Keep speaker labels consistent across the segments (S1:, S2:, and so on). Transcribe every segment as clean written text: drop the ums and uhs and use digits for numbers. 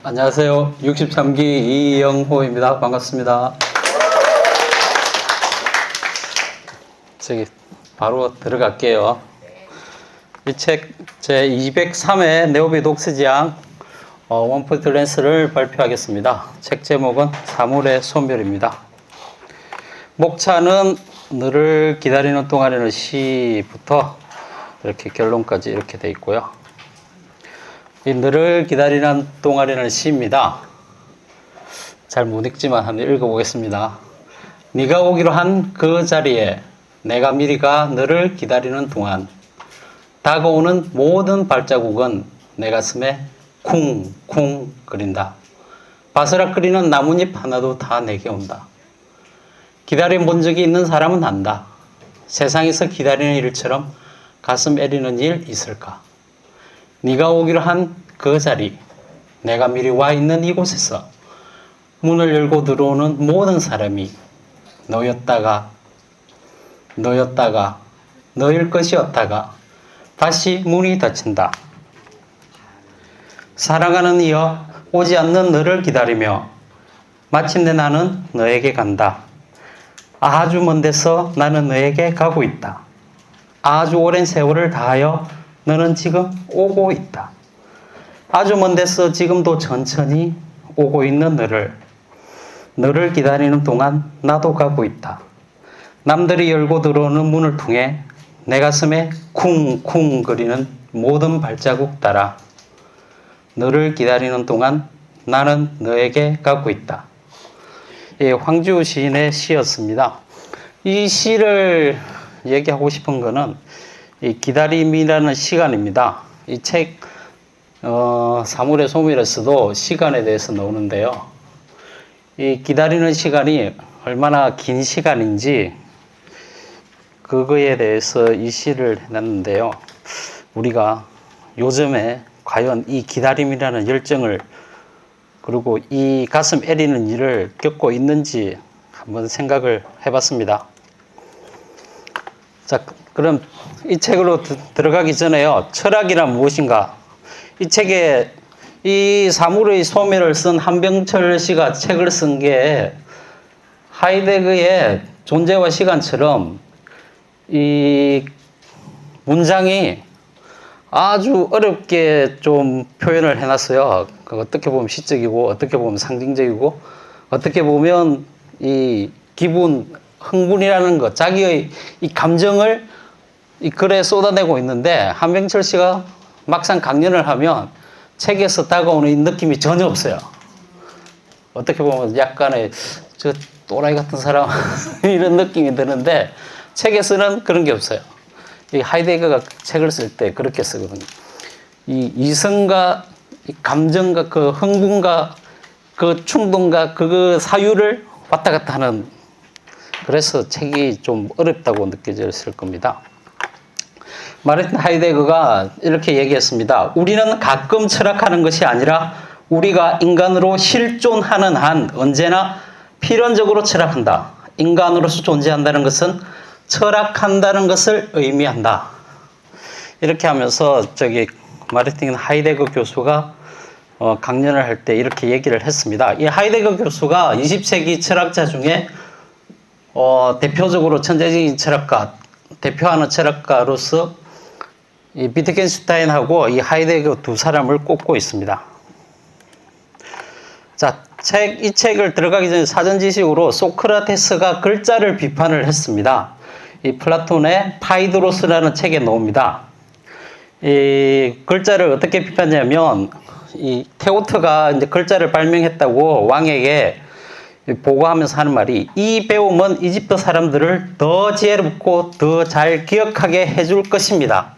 S1: 안녕하세요. 63기 이영호입니다. 반갑습니다. 바로 들어갈게요. 이 책 제 203회 네오비 독서지향 원포인트 랜스를 발표하겠습니다. 책 제목은 사물의 소멸입니다. 목차는 너를 기다리는 동안에는 시부터 이렇게 결론까지 이렇게 돼 있고요. 이 너를 기다리는 동안에는 시입니다. 잘 못 읽지만 한번 읽어보겠습니다. 네가 오기로 한 그 자리에 내가 미리 가 너를 기다리는 동안 다가오는 모든 발자국은 내 가슴에 쿵쿵 거린다. 바스락거리는 나뭇잎 하나도 다 내게 온다. 기다려 본 적이 있는 사람은 안다. 세상에서 기다리는 일처럼 가슴 애리는 일 있을까? 네가 오기로 한 그 자리, 내가 미리 와 있는 이곳에서 문을 열고 들어오는 모든 사람이 너였다가 너일 것이었다가 다시 문이 닫힌다. 사랑하는 이여, 오지 않는 너를 기다리며 마침내 나는 너에게 간다. 아주 먼 데서 나는 너에게 가고 있다. 아주 오랜 세월을 다하여 너는 지금 오고 있다. 아주 먼 데서 지금도 천천히 오고 있는 너를 기다리는 동안 나도 가고 있다. 남들이 열고 들어오는 문을 통해 내 가슴에 쿵쿵 거리는 모든 발자국 따라 너를 기다리는 동안 나는 너에게 가고 있다. 예, 황지우 시인의 시였습니다. 이 시를 얘기하고 싶은 거는 이 기다림이라는 시간입니다. 이 책 사물의 소멸에서도 시간에 대해서 나오는데요. 이 기다리는 시간이 얼마나 긴 시간인지 그거에 대해서 이 시를 해놨는데요. 우리가 요즘에 과연 이 기다림이라는 열정을 그리고 이 가슴 애리는 일을 겪고 있는지 한번 생각을 해봤습니다. 자, 그럼 이 책으로 들어가기 전에요. 철학이란 무엇인가? 이 책에 이 사물의 소멸을 쓴 한병철 씨가 책을 쓴 게 하이데거의 존재와 시간처럼 이 문장이 아주 어렵게 좀 표현을 해놨어요. 어떻게 보면 시적이고, 어떻게 보면 상징적이고, 어떻게 보면 이 기분, 흥분이라는 것, 자기의 이 감정을 이 글에 쏟아내고 있는데, 한병철 씨가 막상 강연을 하면 책에서 다가오는 이 느낌이 전혀 없어요. 어떻게 보면 약간의 저 또라이 같은 사람 이런 느낌이 드는데 책에서는 그런 게 없어요. 이 하이데거가 책을 쓸 때 그렇게 쓰거든요. 이 이성과 이 감정과 그 흥분과 그 충동과 그 사유를 왔다 갔다 하는, 그래서 책이 좀 어렵다고 느껴졌을 겁니다. 마르틴 하이데거가 이렇게 얘기했습니다. 우리는 가끔 철학하는 것이 아니라 우리가 인간으로 실존하는 한 언제나 필연적으로 철학한다. 인간으로서 존재한다는 것은 철학한다는 것을 의미한다. 이렇게 하면서 마르틴 하이데거 교수가 강연을 할 때 이렇게 얘기를 했습니다. 이 하이데거 교수가 20세기 철학자 중에 대표적으로 천재적인 철학가, 대표하는 철학가로서 이 비트겐슈타인하고 이 하이데거 두 사람을 꼽고 있습니다. 자, 이 책을 들어가기 전에 사전 지식으로 소크라테스가 글자를 비판을 했습니다. 이 플라톤의 파이드로스라는 책에 나옵니다. 이 글자를 어떻게 비판하냐면, 이 테오트가 이제 글자를 발명했다고 왕에게 보고하면서 하는 말이, 이 배움은 이집트 사람들을 더 지혜롭고 더 잘 기억하게 해줄 것입니다.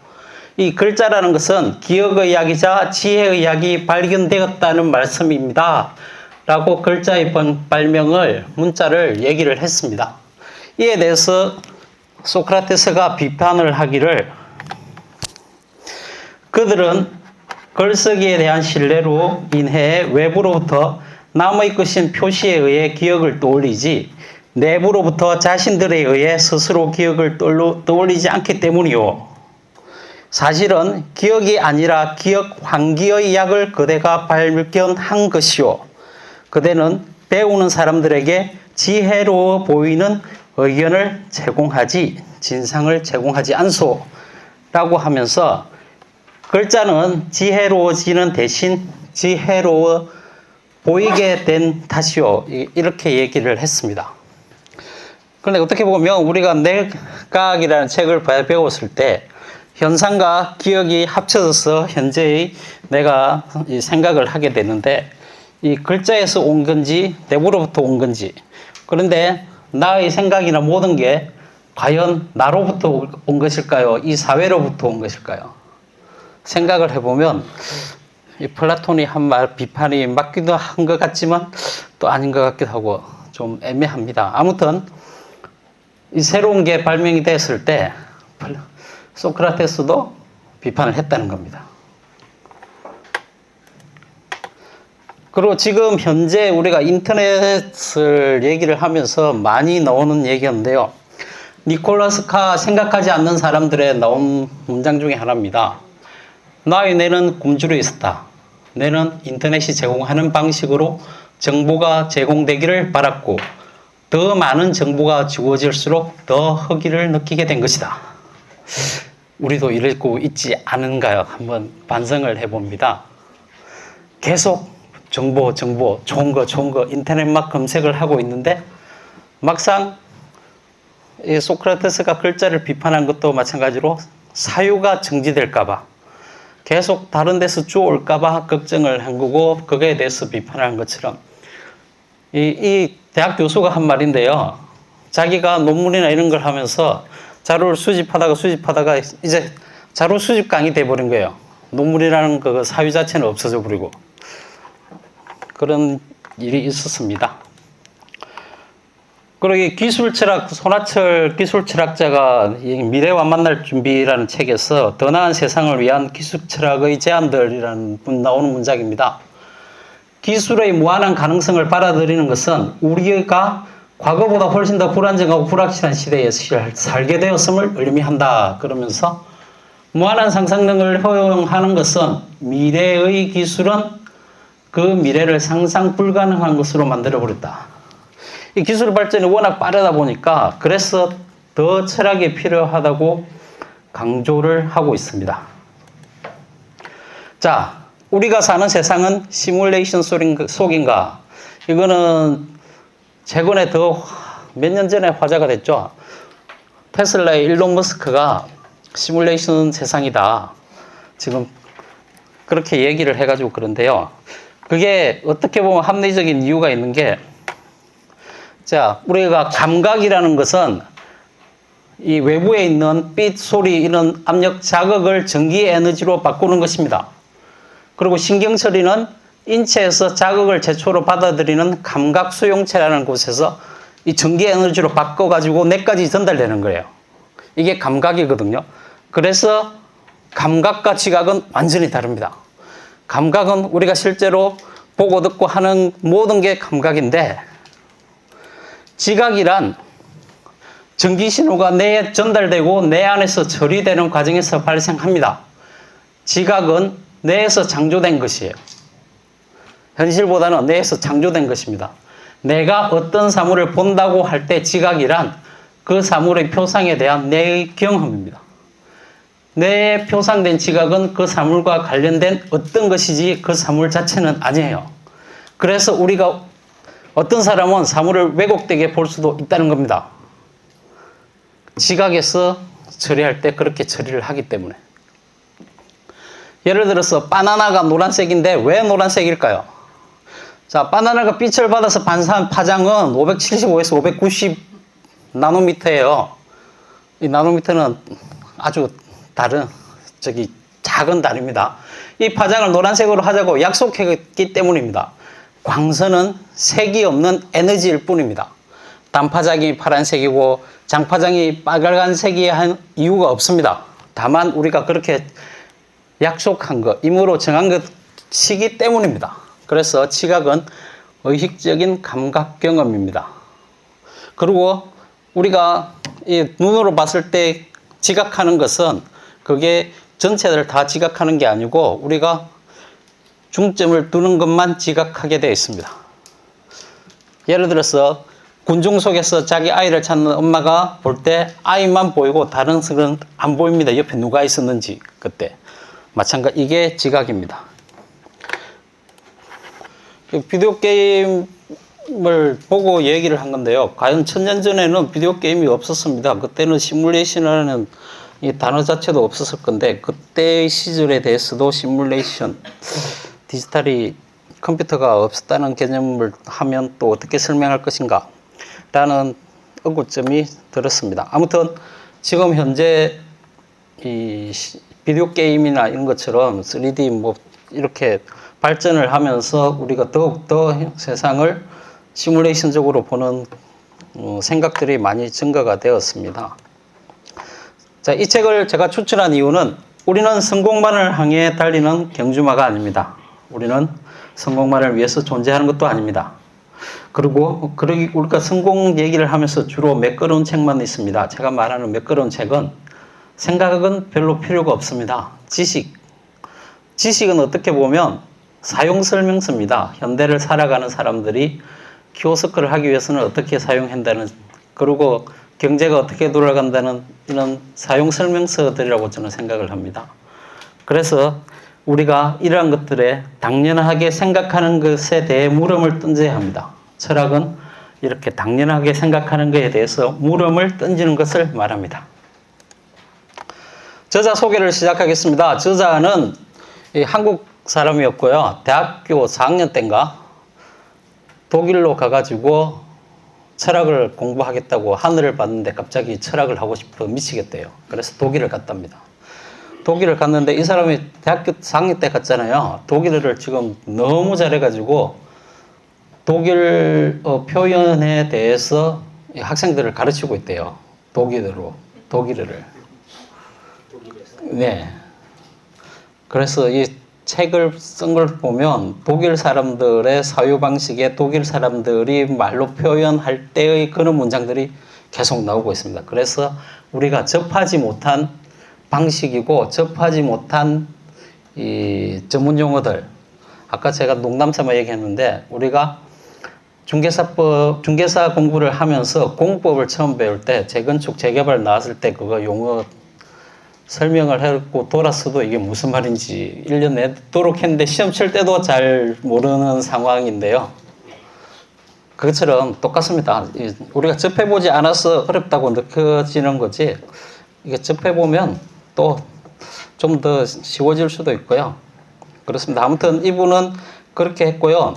S1: 이 글자라는 것은 기억의 약이자 지혜의 약이 발견되었다는 말씀입니다. 라고 글자의 발명을, 문자를 얘기를 했습니다. 이에 대해서 소크라테스가 비판을 하기를, 그들은 글쓰기에 대한 신뢰로 인해 외부로부터 남의 것인 표시에 의해 기억을 떠올리지 내부로부터 자신들에 의해 스스로 기억을 떠올리지 않기 때문이요. 사실은 기억이 아니라 기억 환기의 약을 그대가 발견한 것이요. 그대는 배우는 사람들에게 지혜로워 보이는 의견을 제공하지 진상을 제공하지 않소. 라고 하면서 글자는 지혜로워지는 대신 지혜로워 보이게 된 탓이요. 이렇게 얘기를 했습니다. 그런데 어떻게 보면 우리가 내각이라는 책을 배웠을 때 현상과 기억이 합쳐져서 현재의 내가 생각을 하게 되는데 이 글자에서 온 건지 내부로부터 온 건지 그런데 나의 생각이나 모든 게 과연 나로부터 온 것일까요? 이 사회로부터 온 것일까요? 생각을 해보면 이 플라톤이 한 말 비판이 맞기도 한 것 같지만 또 아닌 것 같기도 하고 좀 애매합니다. 아무튼 이 새로운 게 발명이 됐을 때 소크라테스도 비판을 했다는 겁니다. 그리고 지금 현재 우리가 인터넷을 얘기를 하면서 많이 나오는 얘기인데요. 니콜라스 카 생각하지 않는 사람들의 나온 문장 중에 하나입니다. 나의 뇌는 굶주려 있었다. 뇌는 인터넷이 제공하는 방식으로 정보가 제공되기를 바랐고 더 많은 정보가 주어질수록 더 허기를 느끼게 된 것이다. 우리도 이러고 있지 않은가요? 한번 반성을 해봅니다. 계속 정보, 좋은 거 인터넷 막 검색을 하고 있는데 막상 이 소크라테스가 글자를 비판한 것도 마찬가지로 사유가 정지될까봐 계속 다른 데서 주워올까봐 걱정을 한 거고 거기에 대해서 비판한 것처럼 이 대학 교수가 한 말인데요. 자기가 논문이나 이런 걸 하면서 자료를 수집하다가 이제 자료 수집강이 돼버린 거예요. 논문이라는 그 사유 자체는 없어져 버리고 그런 일이 있었습니다. 그리고 이 기술철학, 손하철 기술철학자가 미래와 만날 준비라는 책에서 더 나은 세상을 위한 기술철학의 제안들이라는 나오는 문장입니다. 기술의 무한한 가능성을 받아들이는 것은 우리가 과거보다 훨씬 더 불안정하고 불확실한 시대에 살게 되었음을 의미한다. 그러면서 무한한 상상력을 허용하는 것은 미래의 기술은 그 미래를 상상 불가능한 것으로 만들어버렸다. 이 기술 발전이 워낙 빠르다 보니까 그래서 더 철학이 필요하다고 강조를 하고 있습니다. 자, 우리가 사는 세상은 시뮬레이션 속인가? 이거는 최근에 몇 년 전에 화제가 됐죠. 테슬라의 일론 머스크가 시뮬레이션 세상이다. 지금 그렇게 얘기를 해가지고 그런데요. 그게 어떻게 보면 합리적인 이유가 있는 게 자, 우리가 감각이라는 것은 이 외부에 있는 빛, 소리, 이런 압력, 자극을 전기 에너지로 바꾸는 것입니다. 그리고 신경처리는 인체에서 자극을 제초로 받아들이는 감각 수용체라는 곳에서 이 전기 에너지로 바꿔가지고 뇌까지 전달되는 거예요. 이게 감각이거든요. 그래서 감각과 지각은 완전히 다릅니다. 감각은 우리가 실제로 보고 듣고 하는 모든 게 감각인데 지각이란 전기신호가 뇌에 전달되고 뇌 안에서 처리되는 과정에서 발생합니다. 지각은 뇌에서 창조된 것이에요. 현실보다는 뇌에서 창조된 것입니다. 내가 어떤 사물을 본다고 할 때 지각이란 그 사물의 표상에 대한 뇌의 경험입니다. 뇌에 표상된 지각은 그 사물과 관련된 어떤 것이지 그 사물 자체는 아니에요. 그래서 우리가 어떤 사람은 사물을 왜곡되게 볼 수도 있다는 겁니다. 지각에서 처리할 때 그렇게 처리를 하기 때문에. 예를 들어서 바나나가 노란색인데 왜 노란색일까요? 자, 바나나가 빛을 받아서 반사한 파장은 575에서 590 나노미터예요. 이 나노미터는 아주 작은 단위입니다. 이 파장을 노란색으로 하자고 약속했기 때문입니다. 광선은 색이 없는 에너지일 뿐입니다. 단파장이 파란색이고 장파장이 빨간색이 한 이유가 없습니다. 다만 우리가 그렇게 약속한 것, 임의로 정한 것이기 때문입니다. 그래서 지각은 의식적인 감각 경험입니다. 그리고 우리가 이 눈으로 봤을 때 지각하는 것은 그게 전체를 다 지각하는 게 아니고 우리가 중점을 두는 것만 지각하게 되어 있습니다. 예를 들어서 군중 속에서 자기 아이를 찾는 엄마가 볼 때 아이만 보이고 다른 것은 안 보입니다. 옆에 누가 있었는지 그때. 마찬가지 이게 지각입니다. 비디오 게임을 보고 얘기를 한 건데요. 과연 1000년 전에는 비디오 게임이 없었습니다. 그때는 시뮬레이션이라는 이 단어 자체도 없었을 건데 그때의 시절에 대해서도 시뮬레이션, 디지털이 컴퓨터가 없었다는 개념을 하면 또 어떻게 설명할 것인가 라는 의구점이 들었습니다. 아무튼 지금 현재 이 비디오 게임이나 이런 것처럼 3D 뭐 이렇게 발전을 하면서 우리가 더욱더 세상을 시뮬레이션적으로 보는 생각들이 많이 증가가 되었습니다. 자, 이 책을 제가 추천한 이유는 우리는 성공만을 향해 달리는 경주마가 아닙니다. 우리는 성공만을 위해서 존재하는 것도 아닙니다. 그리고 우리가 성공 얘기를 하면서 주로 매끄러운 책만 있습니다. 제가 말하는 매끄러운 책은 생각은 별로 필요가 없습니다. 지식은 어떻게 보면 사용설명서입니다. 현대를 살아가는 사람들이 키오스크를 하기 위해서는 어떻게 사용한다는, 그리고 경제가 어떻게 돌아간다는 이런 사용설명서들이라고 저는 생각을 합니다. 그래서 우리가 이러한 것들에 당연하게 생각하는 것에 대해 물음을 던져야 합니다. 철학은 이렇게 당연하게 생각하는 것에 대해서 물음을 던지는 것을 말합니다. 저자 소개를 시작하겠습니다. 저자는 한국 사람이었고요. 대학교 4학년 때인가 독일로 가가지고 철학을 공부하겠다고 하늘을 봤는데 갑자기 철학을 하고 싶어 미치겠대요. 그래서 독일을 갔답니다. 독일을 갔는데 이 사람이 대학교 4학년 때 갔잖아요. 독일어를 지금 너무 잘해가지고 독일 표현에 대해서 학생들을 가르치고 있대요. 독일어를. 네. 그래서 이 책을 쓴 걸 보면 독일 사람들의 사유방식에 독일 사람들이 말로 표현할 때의 그런 문장들이 계속 나오고 있습니다. 그래서 우리가 접하지 못한 방식이고 접하지 못한 이 전문 용어들, 아까 제가 농담삼아 얘기했는데 우리가 중개사 공부를 하면서 공법을 처음 배울 때 재건축 재개발 나왔을 때 그거 용어 설명을 했고 돌았어도 이게 무슨 말인지 1년 내도록 했는데 시험 칠 때도 잘 모르는 상황인데요. 그것처럼 똑같습니다. 우리가 접해보지 않아서 어렵다고 느껴지는 거지 이게 접해보면 또 좀 더 쉬워질 수도 있고요. 그렇습니다. 아무튼 이분은 그렇게 했고요.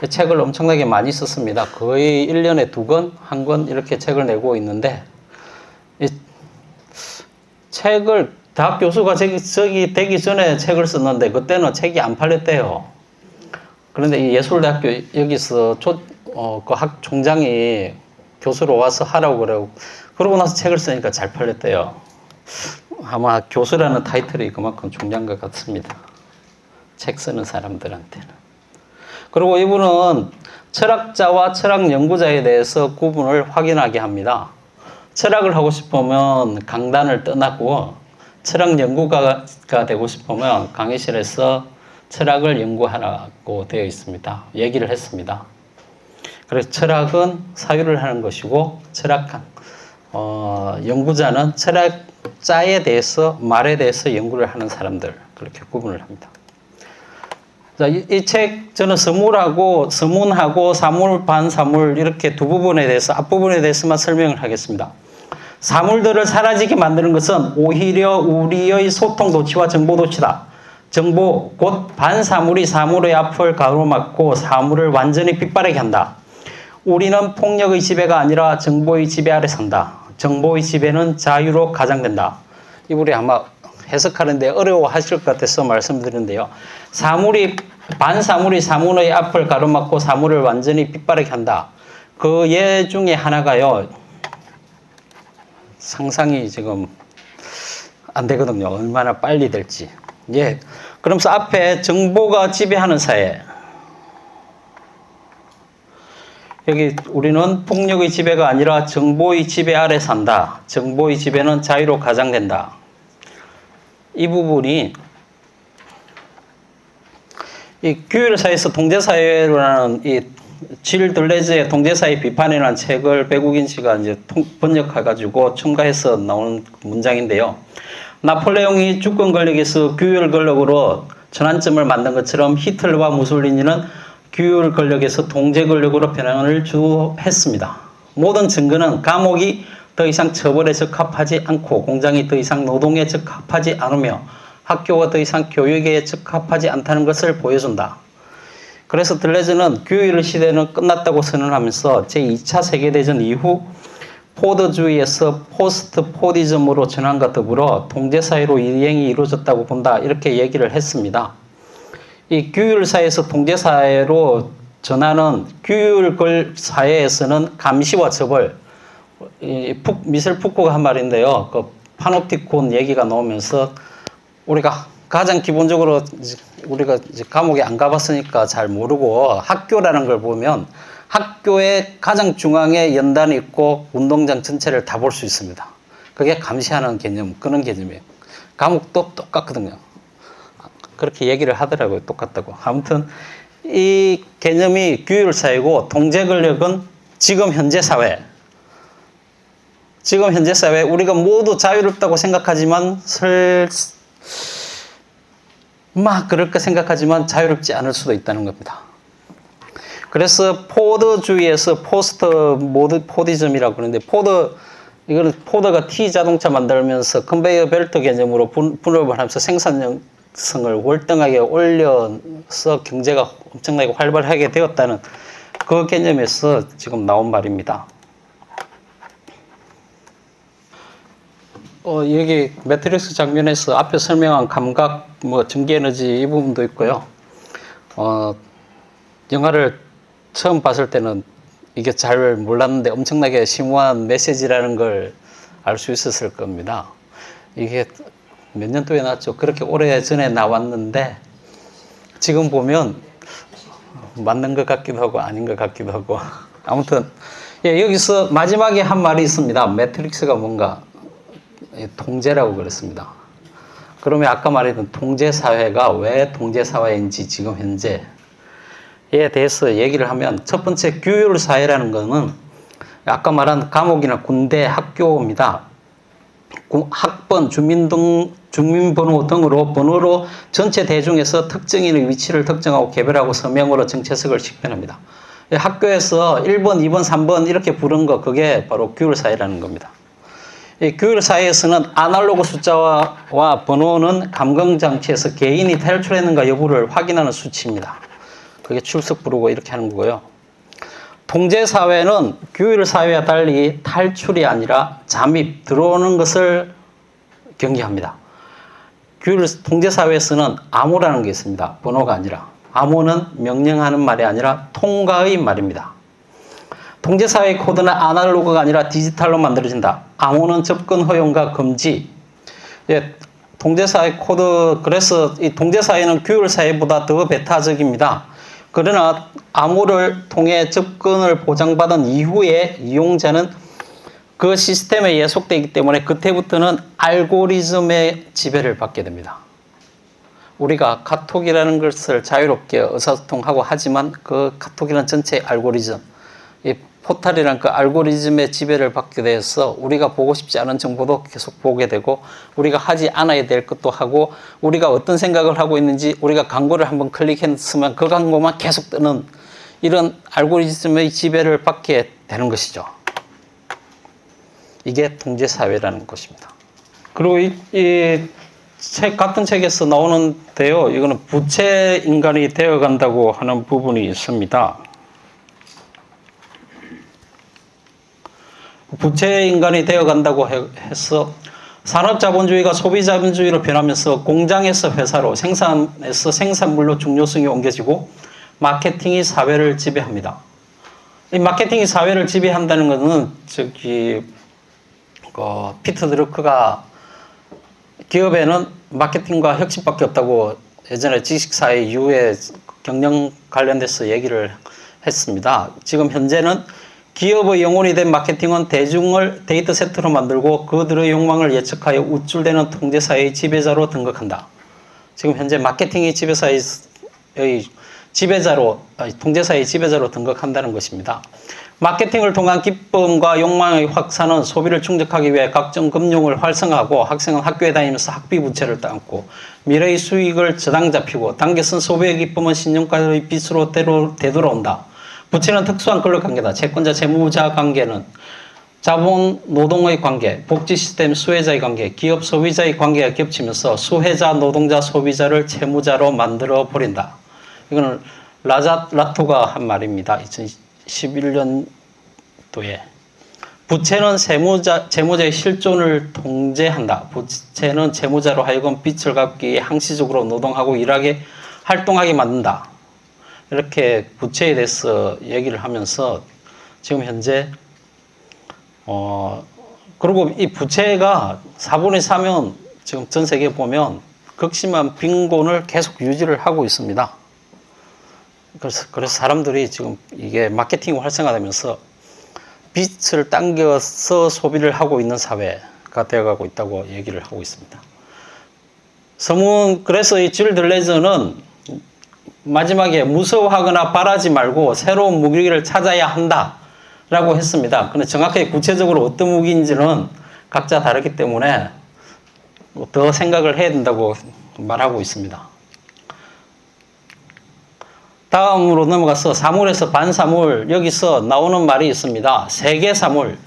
S1: 책을 엄청나게 많이 썼습니다. 거의 1년에 2권, 1권 이렇게 책을 내고 있는데 이 책을 대학 교수가 저기 되기 전에 책을 썼는데 그때는 책이 안 팔렸대요. 그런데 이 예술대학교 여기서 그 학 총장이 교수로 와서 하라고 그러고 나서 책을 쓰니까 잘 팔렸대요. 아마 교수라는 타이틀이 그만큼 중요한 것 같습니다. 책 쓰는 사람들한테는. 그리고 이분은 철학자와 철학 연구자에 대해서 구분을 확인하게 합니다. 철학을 하고 싶으면 강단을 떠나고 철학 연구가가 되고 싶으면 강의실에서 철학을 연구하라고 되어 있습니다. 얘기를 했습니다. 그래서 철학은 사유를 하는 것이고 연구자는 철학자에 대해서 말에 대해서 연구를 하는 사람들 그렇게 구분을 합니다. 자, 이 책 저는 서문하고 사물 반사물 이렇게 두 부분에 대해서 앞부분에 대해서만 설명을 하겠습니다. 사물들을 사라지게 만드는 것은 오히려 우리의 소통 도취와 정보 도취다. 정보 곧 반사물이 사물의 앞을 가로막고 사물을 완전히 빗바라게 한다. 우리는 폭력의 지배가 아니라 정보의 지배 아래 산다. 정보의 지배는 자유로 가장된다. 이분이 아마 해석하는데 어려워하실 것 같아서 말씀드리는데요. 반사물이 사물의 앞을 가로막고 사물을 완전히 빗바라게 한다. 그 예 중에 하나가요. 상상이 지금 안 되거든요. 얼마나 빨리 될지. 예. 그러면서 앞에 정보가 지배하는 사회. 여기 우리는 폭력의 지배가 아니라 정보의 지배 아래 산다. 정보의 지배는 자유로 가장된다. 이 부분이 이 규율 사회에서 동제사회라는 이 질 들레즈의 동제사회 비판이라는 책을 배국인 씨가 이제 번역해가지고 첨가해서 나오는 문장인데요. 나폴레옹이 주권 권력에서 규율 권력으로 전환점을 만든 것처럼 히틀러와 무솔리니는 규율 권력에서 동제 권력으로 변환을 주도했습니다. 모든 증거는 감옥이 더 이상 처벌에 적합하지 않고 공장이 더 이상 노동에 적합하지 않으며 학교가 더 이상 교육에 적합하지 않다는 것을 보여준다. 그래서 들레즈는 규율 시대는 끝났다고 선언하면서 제2차 세계대전 이후 포드주의에서 포스트 포디즘으로 전환과 더불어 동제사회로 이행이 이루어졌다고 본다. 이렇게 얘기를 했습니다. 이 규율사회에서 동제사회로 전환은 규율 사회에서는 감시와 처벌, 미셀 푸코가 한 말인데요. 그 파놉티콘 얘기가 나오면서 우리가 가장 기본적으로 우리가 이제 감옥에 안 가봤으니까 잘 모르고 학교라는 걸 보면 학교의 가장 중앙에 연단이 있고 운동장 전체를 다 볼 수 있습니다. 그게 감시하는 개념, 그런 개념이에요. 감옥도 똑같거든요. 그렇게 얘기를 하더라고요. 똑같다고. 아무튼 이 개념이 규율사회고 동제 권력은 지금 현재 사회 우리가 모두 자유롭다고 생각하지만 막 그럴까 생각하지만 자유롭지 않을 수도 있다는 겁니다. 그래서 포드주의에서 포스트 포디즘이라고 그러는데 이거는 포드가 T 자동차 만들면서 컨베이어 벨트 개념으로 분업을 하면서 생산성을 월등하게 올려서 경제가 엄청나게 활발하게 되었다는 그 개념에서 지금 나온 말입니다. 여기 매트릭스 장면에서 앞에 설명한 감각, 전기에너지 이 부분도 있고요. 영화를 처음 봤을 때는 이게 잘 몰랐는데 엄청나게 심오한 메시지라는 걸 알 수 있었을 겁니다. 이게 몇 년도에 나왔죠? 그렇게 오래 전에 나왔는데 지금 보면 맞는 것 같기도 하고 아닌 것 같기도 하고 아무튼 여기서 마지막에 한 말이 있습니다. 매트릭스가 뭔가 통제라고 그랬습니다. 그러면 아까 말했던 통제사회가 왜 통제사회인지 지금 현재에 대해서 얘기를 하면 첫 번째 규율사회라는 것은 아까 말한 감옥이나 군대, 학교입니다. 학번, 주민번호 등으로 번호로 전체 대중에서 특정인의 위치를 특정하고 개별하고 서명으로 정체성을 식별합니다. 학교에서 1번, 2번, 3번 이렇게 부른 거 그게 바로 규율사회라는 겁니다. 이 규율사회에서는 아날로그 숫자와 번호는 감금장치에서 개인이 탈출했는가 여부를 확인하는 수치입니다. 그게 출석 부르고 이렇게 하는 거고요. 통제사회는 규율사회와 달리 탈출이 아니라 잠입, 들어오는 것을 경계합니다. 통제사회에서는 암호라는 게 있습니다. 번호가 아니라. 암호는 명령하는 말이 아니라 통과의 말입니다. 통제사회의 코드는 아날로그가 아니라 디지털로 만들어진다. 암호는 접근 허용과 금지. 통제사회 코드, 그래서 이 통제사회는 규율사회보다 더 배타적입니다. 그러나 암호를 통해 접근을 보장받은 이후에 이용자는 그 시스템에 예속되기 때문에 그때부터는 알고리즘의 지배를 받게 됩니다. 우리가 카톡이라는 것을 자유롭게 의사소통하고 하지만 그 카톡이라는 전체 알고리즘, 이 포탈이라는 그 알고리즘의 지배를 받게 돼서 우리가 보고 싶지 않은 정보도 계속 보게 되고 우리가 하지 않아야 될 것도 하고 우리가 어떤 생각을 하고 있는지 우리가 광고를 한번 클릭했으면 그 광고만 계속 뜨는 이런 알고리즘의 지배를 받게 되는 것이죠. 이게 통제사회라는 것입니다. 그리고 이 책 같은 책에서 나오는데요. 이거는 부채 인간이 되어간다고 하는 부분이 있습니다. 부채 인간이 되어간다고 해서 산업자본주의가 소비자본주의로 변하면서 공장에서 회사로 생산에서 생산물로 중요성이 옮겨지고 마케팅이 사회를 지배합니다. 이 마케팅이 사회를 지배한다는 것은 피터 드루크가 기업에는 마케팅과 혁신밖에 없다고 예전에 지식사회 이후에 경영 관련돼서 얘기를 했습니다. 지금 현재는 기업의 영혼이 된 마케팅은 대중을 데이터 세트로 만들고 그들의 욕망을 예측하여 우쭐대는 통제사의 지배자로 등극한다. 지금 현재 마케팅이 통제사의 지배자로 등극한다는 것입니다. 마케팅을 통한 기쁨과 욕망의 확산은 소비를 충족하기 위해 각종 금융을 활성화하고 학생은 학교에 다니면서 학비 부채를 쌓고 미래의 수익을 저당 잡히고 당겨 쓴 소비의 기쁨은 신용카드의 빚으로 되돌아온다. 부채는 특수한 권력관계다. 채권자 채무자 관계는 자본 노동의 관계, 복지 시스템 수혜자의 관계, 기업 소비자의 관계가 겹치면서 수혜자 노동자 소비자를 채무자로 만들어 버린다. 이거는 라토가 한 말입니다. 2011년도에 부채는 채무자의 실존을 통제한다. 부채는 채무자로 하여금 빚을 갚기 위해 항시적으로 노동하고 일하게 활동하게 만든다. 이렇게 부채에 대해서 얘기를 하면서 지금 현재 그리고 이 부채가 4분의 3은 지금 전 세계에 보면 극심한 빈곤을 계속 유지를 하고 있습니다. 그래서 사람들이 지금 이게 마케팅이 활성화되면서 빚을 당겨서 소비를 하고 있는 사회가 되어가고 있다고 얘기를 하고 있습니다. 그래서 이 질 들레즈는 마지막에 무서워하거나 바라지 말고 새로운 무기를 찾아야 한다 라고 했습니다. 근데 정확하게 구체적으로 어떤 무기인지는 각자 다르기 때문에 더 생각을 해야 된다고 말하고 있습니다. 다음으로 넘어가서 사물에서 반사물, 여기서 나오는 말이 있습니다. 세계사물.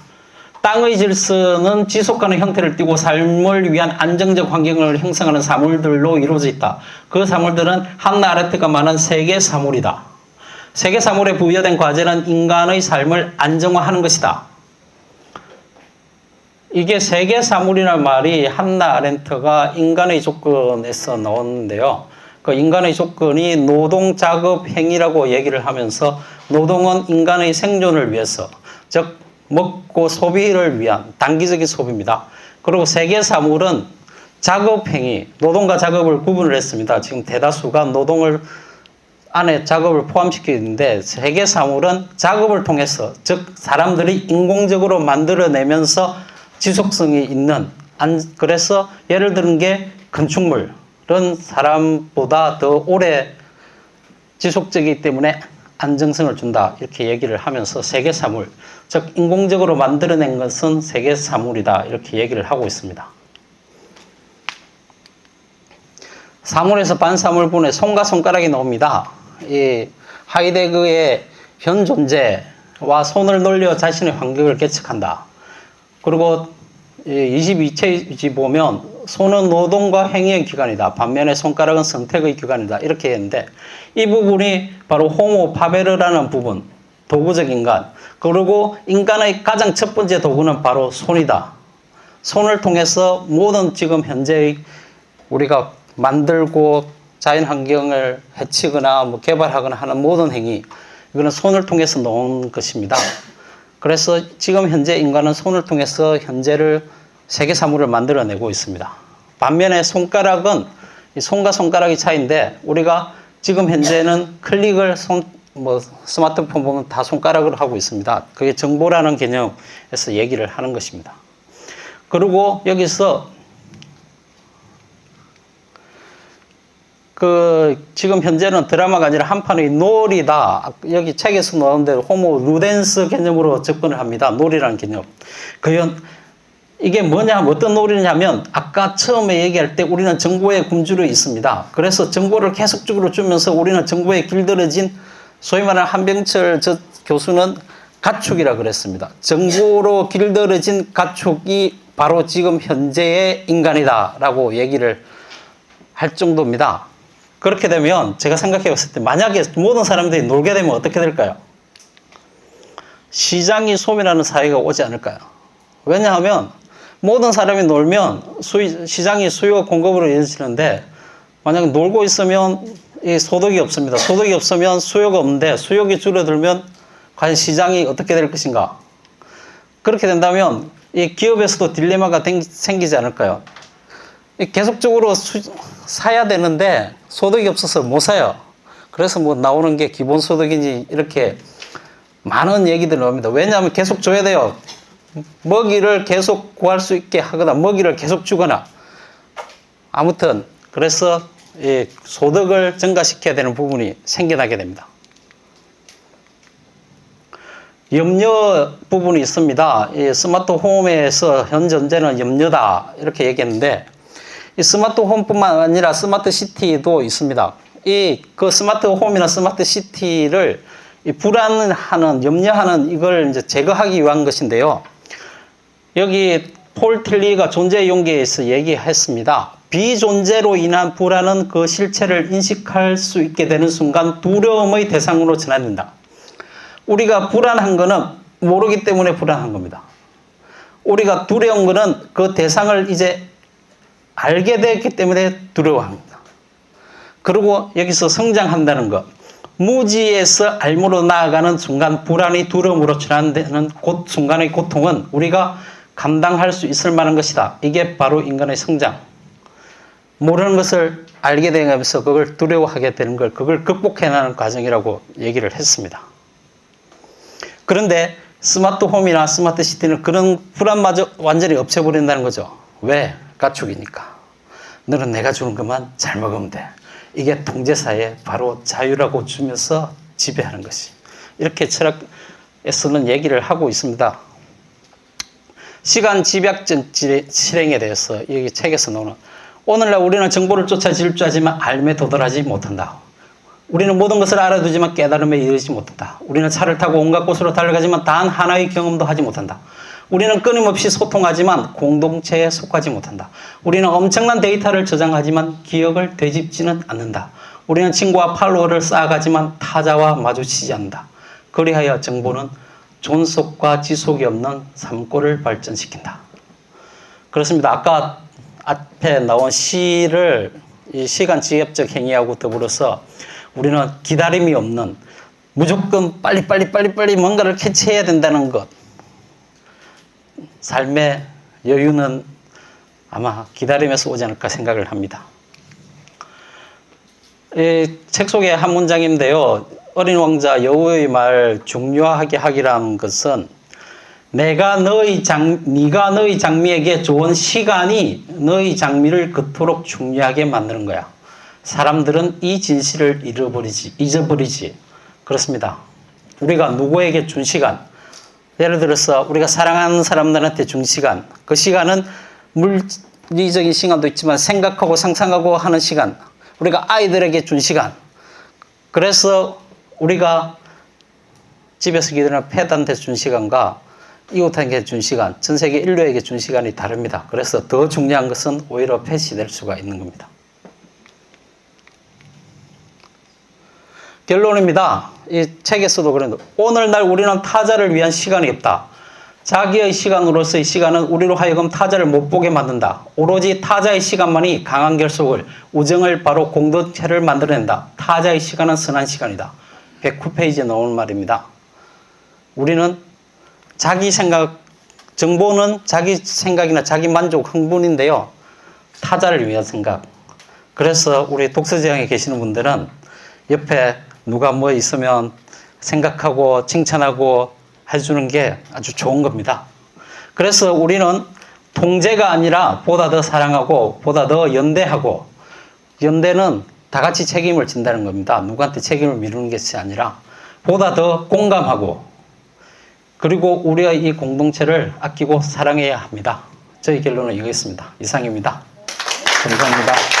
S1: 땅의 질서는 지속하는 형태를 띠고 삶을 위한 안정적 환경을 형성하는 사물들로 이루어져 있다. 그 사물들은 한나 아레트가 말한 세계사물이다. 세계사물에 부여된 과제는 인간의 삶을 안정화하는 것이다. 이게 세계사물이라는 말이 한나 아렌트가 인간의 조건에서 나오는데요. 그 인간의 조건이 노동, 작업, 행위라고 얘기를 하면서 노동은 인간의 생존을 위해서, 즉 먹고 소비를 위한 단기적인 소비입니다. 그리고 세계사물은 작업, 행위, 노동과 작업을 구분을 했습니다. 지금 대다수가 노동을 안에 작업을 포함시키고 있는데 세계사물은 작업을 통해서, 즉 사람들이 인공적으로 만들어내면서 지속성이 있는, 그래서 예를 드는 게 건축물은 사람보다 더 오래 지속적이기 때문에 안정성을 준다 이렇게 얘기를 하면서 세계사물, 즉 인공적으로 만들어낸 것은 세계사물이다 이렇게 얘기를 하고 있습니다. 사물에서 반사물분의 손과 손가락이 나옵니다. 이 하이데거의 현 존재와 손을 놀려 자신의 환경을 개척한다. 그리고 22페이지 보면 손은 노동과 행위의 기관이다. 반면에 손가락은 선택의 기관이다. 이렇게 했는데 이 부분이 바로 호모 파베르라는 부분, 도구적 인간. 그리고 인간의 가장 첫 번째 도구는 바로 손이다. 손을 통해서 모든 지금 현재의 우리가 만들고 자연 환경을 해치거나 뭐 개발하거나 하는 모든 행위, 이거는 손을 통해서 나온 것입니다. 그래서 지금 현재 인간은 손을 통해서 현재를 세계사물을 만들어내고 있습니다. 반면에 손가락은 손과 손가락의 차이인데 우리가 지금 현재는 클릭을 스마트폰 보면 다 손가락으로 하고 있습니다. 그게 정보라는 개념에서 얘기를 하는 것입니다. 그리고 여기서 지금 현재는 드라마가 아니라 한판의 놀이다. 여기 책에서 나오는 대로 호모 루덴스 개념으로 접근을 합니다. 놀이라는 개념. 이게 뭐냐, 어떤 놀이냐면 아까 처음에 얘기할 때 우리는 정보에 굶주려 있습니다. 그래서 정보를 계속적으로 주면서 우리는 정보에 길들여진, 소위 말하는 한병철 교수는 가축이라 그랬습니다. 정보로 길들여진 가축이 바로 지금 현재의 인간이다 라고 얘기를 할 정도입니다. 그렇게 되면 제가 생각해 봤을 때 만약에 모든 사람들이 놀게 되면 어떻게 될까요? 시장이 소멸하는 사회가 오지 않을까요? 왜냐하면 모든 사람이 놀면 시장이 수요와 공급으로 이어지는데 만약에 놀고 있으면 소득이 없습니다. 소득이 없으면 수요가 없는데 수요가 줄어들면 과연 시장이 어떻게 될 것인가? 그렇게 된다면 이 기업에서도 딜레마가 생기지 않을까요? 계속적으로 사야 되는데 소득이 없어서 못 사요. 그래서 뭐 나오는 게 기본소득인지 이렇게 많은 얘기들을 합니다. 왜냐하면 계속 줘야 돼요. 먹이를 계속 구할 수 있게 하거나 먹이를 계속 주거나 아무튼 그래서 이 소득을 증가시켜야 되는 부분이 생겨나게 됩니다. 염려 부분이 있습니다. 이 스마트홈에서 현재는 염려다 이렇게 얘기했는데 이 스마트홈뿐만 아니라 스마트시티도 있습니다. 그 스마트홈이나 스마트시티를 이 불안하는 염려하는 이걸 이제 제거하기 위한 것인데요. 여기 폴 틸리가 존재의 용기에서 얘기했습니다. 비존재로 인한 불안은 그 실체를 인식할 수 있게 되는 순간 두려움의 대상으로 전환된다. 우리가 불안한 거는 모르기 때문에 불안한 겁니다. 우리가 두려운 거는 그 대상을 이제 알게 됐기 때문에 두려워합니다. 그리고 여기서 성장한다는 것. 무지에서 알무로 나아가는 순간 불안이 두려움으로 전환되는 순간의 고통은 우리가 감당할 수 있을 만한 것이다. 이게 바로 인간의 성장. 모르는 것을 알게 되면서 그걸 두려워하게 되는 걸 그걸 극복해나가는 과정이라고 얘기를 했습니다. 그런데 스마트홈이나 스마트시티는 그런 불안마저 완전히 없애버린다는 거죠. 왜? 가축이니까. 너는 내가 주는 것만 잘 먹으면 돼. 이게 통제사의 바로 자유라고 주면서 지배하는 것이. 이렇게 철학에서는 얘기를 하고 있습니다. 시간 집약전 실행에 대해서 여기 책에서 나오는 오늘날 우리는 정보를 쫓아 질주하지만 알매 도달하지 못한다. 우리는 모든 것을 알아두지만 깨달음에 이르지 못한다. 우리는 차를 타고 온갖 곳으로 달려가지만 단 하나의 경험도 하지 못한다. 우리는 끊임없이 소통하지만 공동체에 속하지 못한다. 우리는 엄청난 데이터를 저장하지만 기억을 되짚지는 않는다. 우리는 친구와 팔로워를 쌓아가지만 타자와 마주치지 않는다. 그리하여 정보는 존속과 지속이 없는 삶고를 발전시킨다. 그렇습니다. 아까 앞에 나온 시를 이 시간 지엽적 행위하고 더불어서 우리는 기다림이 없는 무조건 빨리 뭔가를 캐치해야 된다는 것. 삶의 여유는 아마 기다림에서 오지 않을까 생각을 합니다. 이 책 속의 한 문장인데요. 어린 왕자 여우의 말 중요하게 하기라는 것은 네가 너의 장미에게 좋은 시간이 너의 장미를 그토록 중요하게 만드는 거야. 사람들은 이 진실을 잊어버리지. 그렇습니다. 우리가 누구에게 준 시간, 예를 들어서 우리가 사랑하는 사람들한테 준 시간, 그 시간은 물리적인 시간도 있지만 생각하고 상상하고 하는 시간, 우리가 아이들에게 준 시간, 그래서 우리가 집에서 기다리는 펫한테 준 시간과 이웃한테 준 시간, 전 세계 인류에게 준 시간이 다릅니다. 그래서 더 중요한 것은 오히려 펫이 될 수가 있는 겁니다. 결론입니다. 이 책에서도 그랬는데 오늘날 우리는 타자를 위한 시간이 없다. 자기의 시간으로서의 시간은 우리로 하여금 타자를 못 보게 만든다. 오로지 타자의 시간만이 강한 결속을, 우정을 바로 공동체를 만들어낸다. 타자의 시간은 선한 시간이다. 109페이지에 나오는 말입니다. 우리는 자기 생각, 정보는 자기 생각이나 자기 만족, 흥분인데요. 타자를 위한 생각. 그래서 우리 독서지향에 계시는 분들은 옆에 누가 뭐 있으면 생각하고 칭찬하고 해주는 게 아주 좋은 겁니다. 그래서 우리는 통제가 아니라 보다 더 사랑하고 보다 더 연대하고, 연대는 다 같이 책임을 진다는 겁니다. 누구한테 책임을 미루는 것이 아니라 보다 더 공감하고, 그리고 우리의 이 공동체를 아끼고 사랑해야 합니다. 저희 결론은 이거였습니다. 이상입니다. 감사합니다.